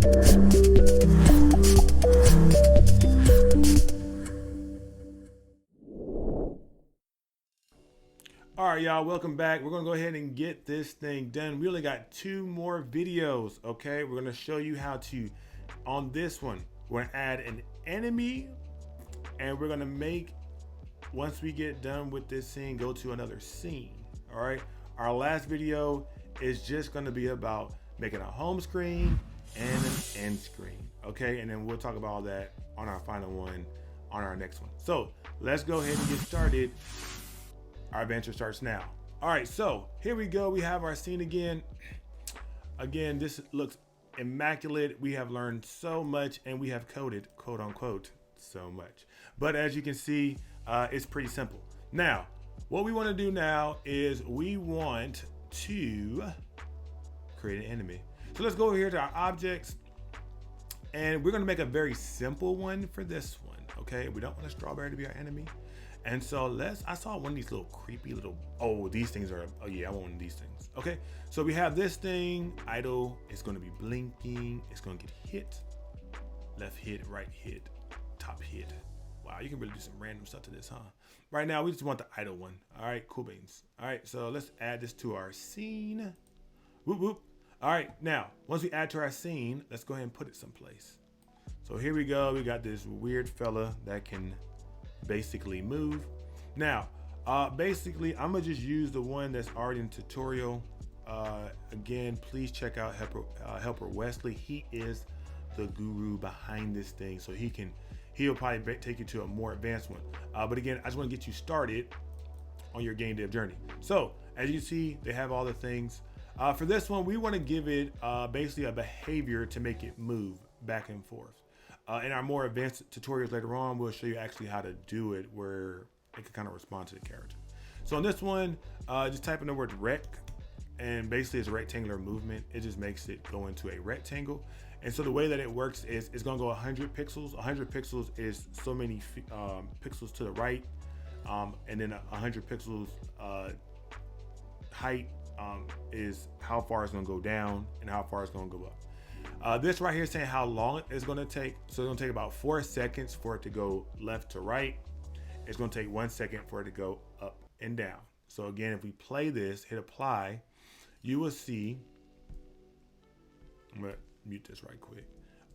All right, y'all, welcome back. We're gonna go ahead and get this thing done. We only got 2 more videos, okay? We're gonna show you how to, on this one, we're gonna add an enemy, and we're gonna make, once we get done with this scene, go to another scene, all right? Our last video is just gonna be about making a home screen and an end screen, okay? And then we'll talk about all that on our final one, on our next one. So let's go ahead and get started. Our adventure starts now. All right, so here we go. We have our scene again. Again, this looks immaculate. We have learned so much, and we have coded, quote unquote, so much. But as you can see, it's pretty simple. Now, what we want to do now is we want to create an enemy. So let's go over here to our objects, and we're going to make a very simple one for this one, okay? We don't want a strawberry to be our enemy. And so I saw one of these little creepy little, these things are, yeah, I want one of these things. Okay, so we have this thing, idle, it's gonna be blinking, it's gonna get hit, left hit, right hit, top hit. Wow, you can really do some random stuff to this, huh? Right now, we just want the idle one. All right, cool beans. All right, so let's add this to our scene. Whoop, whoop. All right, now, once we add to our scene, let's go ahead and put it someplace. So here we go, we got this weird fella that can basically move. Now, basically, I'm gonna just use the one that's already in tutorial. Again, please check out Helper Wesley. He is the guru behind this thing, so he'll probably take you to a more advanced one. But again, I just want to get you started on your game dev journey. So as you can see, they have all the things. For this one, we want to give it basically a behavior to make it move back and forth. In our more advanced tutorials later on, we'll show you actually how to do it where it can kind of respond to the character. So on this one, just type in the word rec, and basically it's a rectangular movement. It just makes it go into a rectangle. And so the way that it works is it's gonna go 100 pixels. 100 pixels is so many pixels to the right, and then 100 pixels height is how far it's gonna go down and how far it's gonna go up. This right here is saying how long it's going to take. So it's going to take about 4 seconds for it to go left to right. It's going to take 1 second for it to go up and down. So again, if we play this, hit apply, you will see, I'm going to mute this right quick.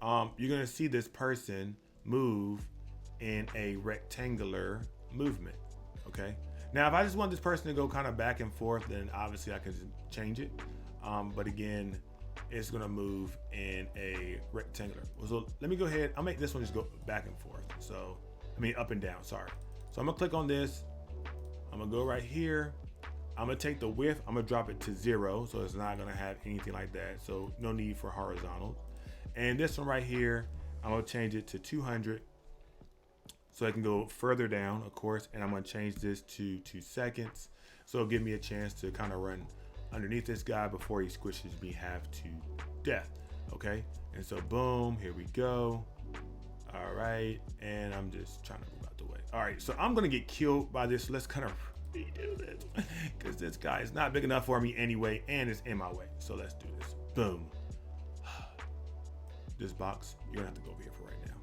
You're going to see this person move in a rectangular movement. Okay. Now, if I just want this person to go kind of back and forth, then obviously I can change it. But again, it's gonna move in a rectangular. So let me go ahead, I'll make this one just go back and forth. So, I mean up and down, sorry. So I'm gonna click on this. I'm gonna go right here. I'm gonna take the width, I'm gonna drop it to 0. So it's not gonna have anything like that. So no need for horizontal. And this one right here, I'm gonna change it to 200. So it can go further down, of course. And I'm gonna change this to 2 seconds. So it'll give me a chance to kind of run underneath this guy before he squishes me half to death. Okay, and so boom, here we go. All right, and I'm just trying to move out the way. All right, so I'm gonna get killed by this. Let's kind of redo this because this guy is not big enough for me anyway, and it's in my way. So let's do this. Boom. This box, you're gonna have to go over here for right now.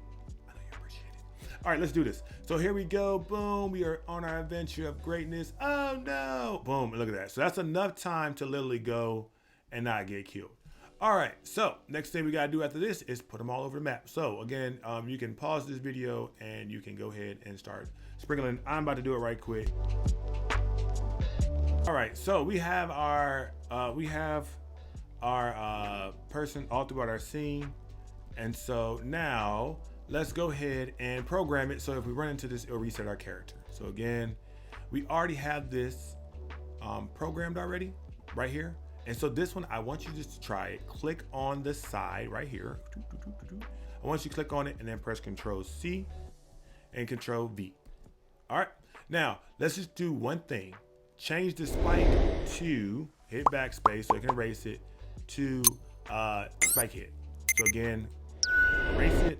I know you appreciate it. All right, let's do this. So here we go. Boom, we are on our adventure of greatness. Oh no, boom, look at that. So that's enough time to literally go and not get killed. All right, so next thing we gotta do after this is put them all over the map. So again, you can pause this video and you can go ahead and start sprinkling. I'm about to do it right quick. All right, so we have our person all throughout our scene. And so now let's go ahead and program it. So if we run into this, it'll reset our character. So again, we already have this programmed already right here. And so this one, I want you just to try it. Click on the side right here. I want you to click on it and then press Control C and Control V. All right, now let's just do one thing. Change the spike to, hit backspace so I can erase it, to spike hit. So again, erase it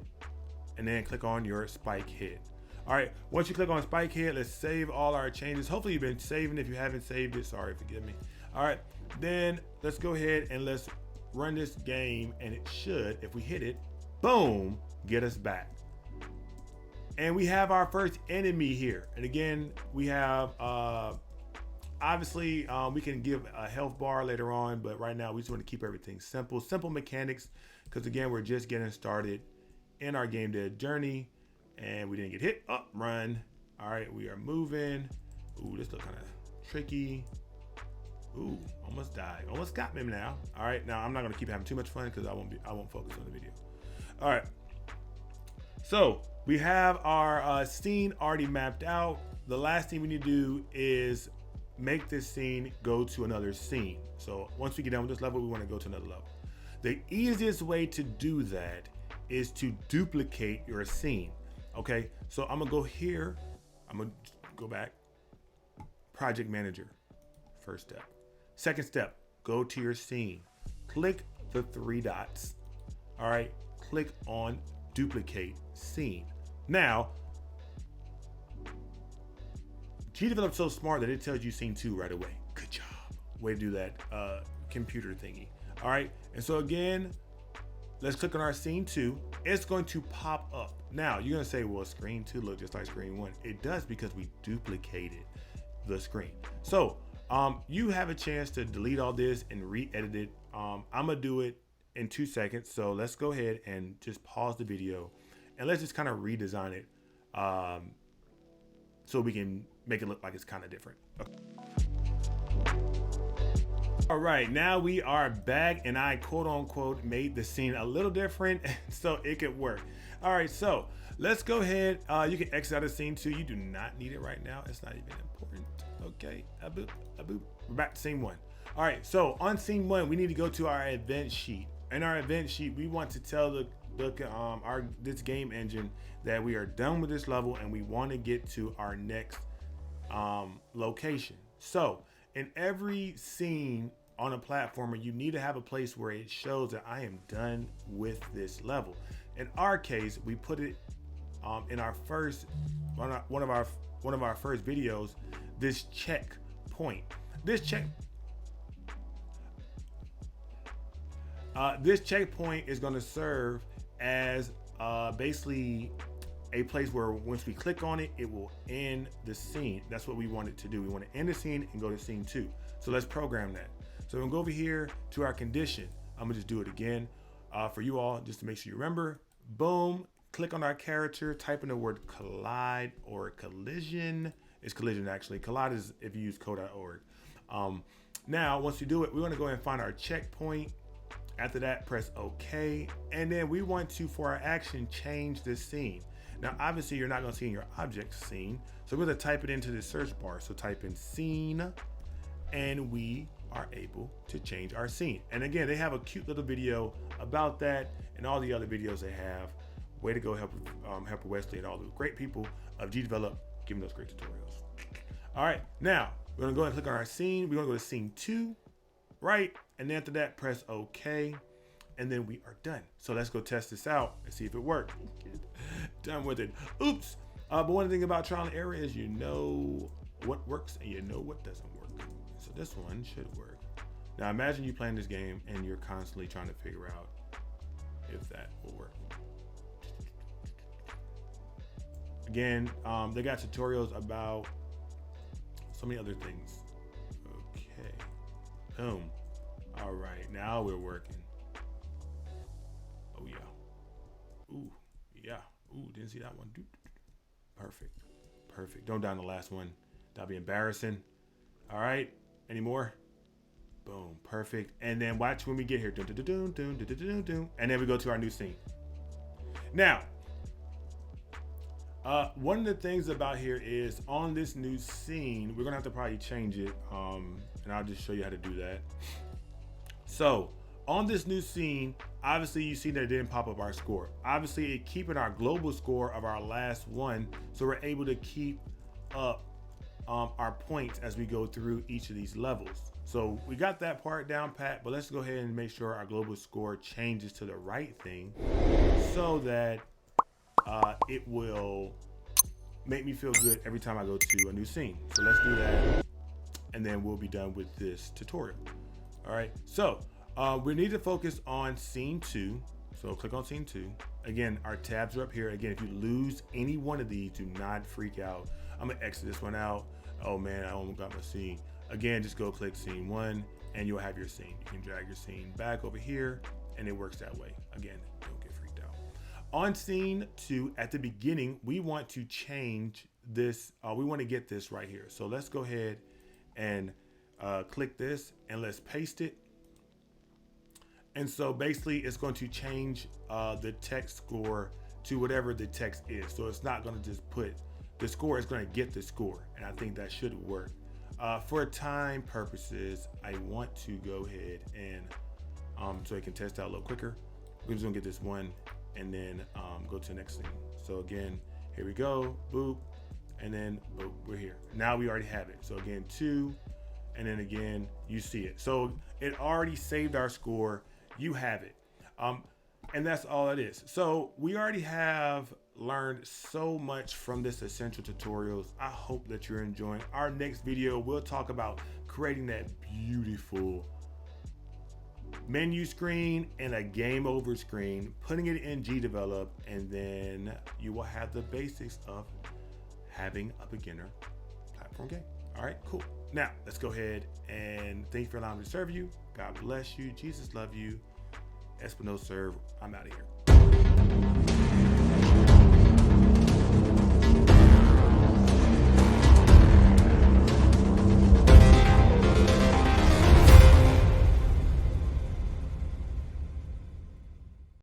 and then click on your spike hit. All right, once you click on spike hit, let's save all our changes. Hopefully you've been saving. If you haven't saved it, sorry, forgive me. All right, then let's go ahead and let's run this game, and it should, if we hit it, boom, get us back. And we have our first enemy here. And again, we have, obviously, we can give a health bar later on, but right now we just want to keep everything simple. Simple mechanics, because again, we're just getting started in our game dev journey, and we didn't get hit. Up, run. All right, we are moving. Ooh, this looks kind of tricky. Ooh, almost died. Almost got me now. All right, now I'm not gonna keep having too much fun because I won't focus on the video. All right. So we have our scene already mapped out. The last thing we need to do is make this scene go to another scene. So once we get done with this level, we want to go to another level. The easiest way to do that is to duplicate your scene. Okay, so I'm gonna go here. I'm gonna go back. Project Manager, first step. Second step, go to your scene. Click the 3 dots. All right, click on duplicate scene. Now, GDevelop's so smart that it tells you scene 2 right away. Good job. Way to do that computer thingy. All right, and so again, let's click on our scene 2. It's going to pop up. Now, you're gonna say, well, screen 2 look just like screen 1. It does because we duplicated the screen. So you have a chance to delete all this and re-edit it. I'm gonna do it in 2 seconds. So let's go ahead and just pause the video and let's just kind of redesign it so we can make it look like it's kind of different. Okay. All right, now we are back and I quote unquote made the scene a little different so it could work. All right, so let's go ahead. You can exit out of scene 2. You do not need it right now. It's not even important. Okay, boop, boop. We're back to scene 1. All right, so on scene 1, we need to go to our event sheet. In our event sheet, we want to tell this game engine that we are done with this level and we want to get to our next location. So in every scene on a platformer, you need to have a place where it shows that I am done with this level. In our case, we put it in our first one of our first videos. This checkpoint. This checkpoint is going to serve as basically a place where once we click on it, it will end the scene. That's what we want it to do. We want to end the scene and go to scene 2. So let's program that. So we're gonna go over here to our condition. I'm gonna just do it again for you all, just to make sure you remember. Boom, click on our character, type in the word collide or collision. It's collision actually. Collide is if you use code.org. Now, once you do it, we want to go ahead and find our checkpoint. After that, press OK. And then we want to, for our action, change this scene. Now, obviously, you're not going to see in your object scene. So we're going to type it into the search bar. So type in scene, and we are able to change our scene. And again, they have a cute little video about that and all the other videos they have. Way to go, Helper Wesley and all the great people of GDevelop giving those great tutorials. All right, now we're gonna go ahead and click on our scene. We're gonna go to scene 2, right? And then after that, press OK, and then we are done. So let's go test this out and see if it worked. Done with it. Oops. But one thing about trial and error is you know what works and you know what doesn't work. So this one should work. Now imagine you playing this game and you're constantly trying to figure out if that will work. Again, they got tutorials about so many other things. Okay, boom. All right, now we're working. Oh yeah. Ooh, yeah. Ooh, didn't see that one. Perfect, perfect. Don't down the last one. That'll be embarrassing. All right, any more? Boom, perfect. And then watch when we get here. Dun, dun, dun, dun, dun, dun, dun, dun. And then we go to our new scene. Now, one of the things about here is on this new scene, we're gonna have to probably change it. And I'll just show you how to do that. So on this new scene, obviously you see that it didn't pop up our score. Obviously it keeping our global score of our last one. So we're able to keep up our points as we go through each of these levels. So we got that part down pat, but let's go ahead and make sure our global score changes to the right thing so that it will make me feel good every time I go to a new scene. So let's do that, and then we'll be done with this tutorial. All right, so We need to focus on scene 2. So click on scene 2. Again, our tabs are up here. Again, if you lose any one of these, do not freak out. I'm gonna exit this one out. Oh man, I almost got my scene. Again, just go click scene 1 and you'll have your scene. You can drag your scene back over here and it works that way. Again, don't get freaked out. On scene 2, at the beginning, we want to change this. We want to get this right here. So let's go ahead and click this and let's paste it. And so basically it's going to change the text score to whatever the text is. So it's not going to just put the score, it's going to get the score. And I think that should work. For time purposes, I want to go ahead and so I can test out a little quicker. We're just gonna get this one and then go to the next thing. So again, here we go, boop, and then boop, we're here. Now we already have it. So again, 2, and then again, you see it. So it already saved our score. You have it. And that's all it is. So we already have learned so much from this essential tutorials. I hope that you're enjoying. Our next video, we'll talk about creating that beautiful menu screen and a game over screen, putting it in GDevelop, and then you will have the basics of having a beginner platform game. All right, cool. Now let's go ahead and thank you for allowing me to serve you. God bless you. Jesus love you. Espino serve. I'm out of here.